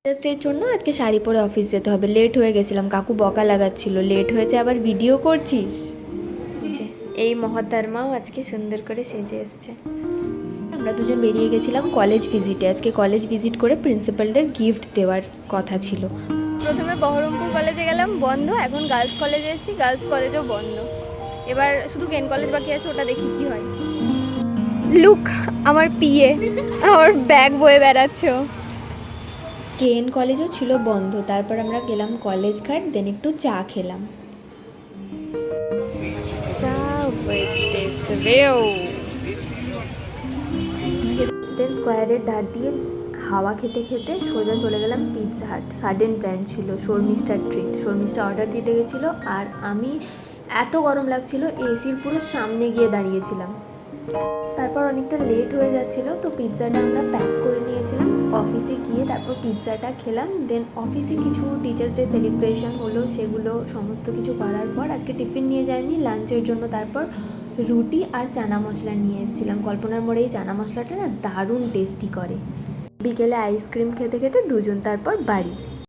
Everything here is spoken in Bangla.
টেস্টের জন্য আজকে শাড়ি পরে অফিস যেতে হবে, লেট হয়ে গেছিলাম, কাকু বকা লাগাচ্ছিল, লেট হয়েছে আবার ভিডিও করছিস। এই মহতারমাও আজকে সুন্দর করে সেজে এসছে। আমরা দুজন বেরিয়ে গেছিলাম কলেজ ভিজিটে। আজকে কলেজ ভিজিট করে প্রিন্সিপালদের গিফট দেওয়ার কথা ছিল। প্রথমে বহরমপুর কলেজে গেলাম, বন্ধ। এখন গার্লস কলেজে এসেছি, গার্লস কলেজও বন্ধ। এবার শুধু কেন কলেজ বাকি আছে, ওটা দেখি কি হয়। লুক আমার পিয়ে আমার ব্যাগ বয়ে বেড়াচ্ছ। কেএন কলেজও ছিল বন্ধ। তারপর আমরা গেলাম কলেজ ঘাট, দেন একটু চা খেলাম। দেন স্কোয়ারের ধার দিয়ে হাওয়া খেতে খেতে সোজা চলে গেলাম পিৎজা হাট। সাডেন প্ল্যান ছিল, শর্মিষ্ঠার ট্রিট। শর্মিষ্ঠা অর্ডার দিতে গেছিলো আর আমি এত গরম লাগছিল এসির পুরো সামনে গিয়ে দাঁড়িয়েছিলাম। তারপর অনেকটা লেট হয়ে যাচ্ছিলো, তো পিৎজাটা আমরা প্যাক করে নিয়েছিলাম। অফিসে গিয়ে তারপর পিৎজাটা খেলাম। দেন অফিসে কিছু টিচার্স ডে সেলিব্রেশন হলো, সেগুলো সমস্ত কিছু করার পর আজকে টিফিন নিয়ে যাইনি, লাঞ্চের জন্য তারপর রুটি আর চানা মশলা নিয়ে এসেছিলাম। কল্পনার মোড়ে এই চানা মশলাটা না দারুণ টেস্টি করে। বিকেলে আইসক্রিম খেতে খেতে দুজন তারপর বাড়ি।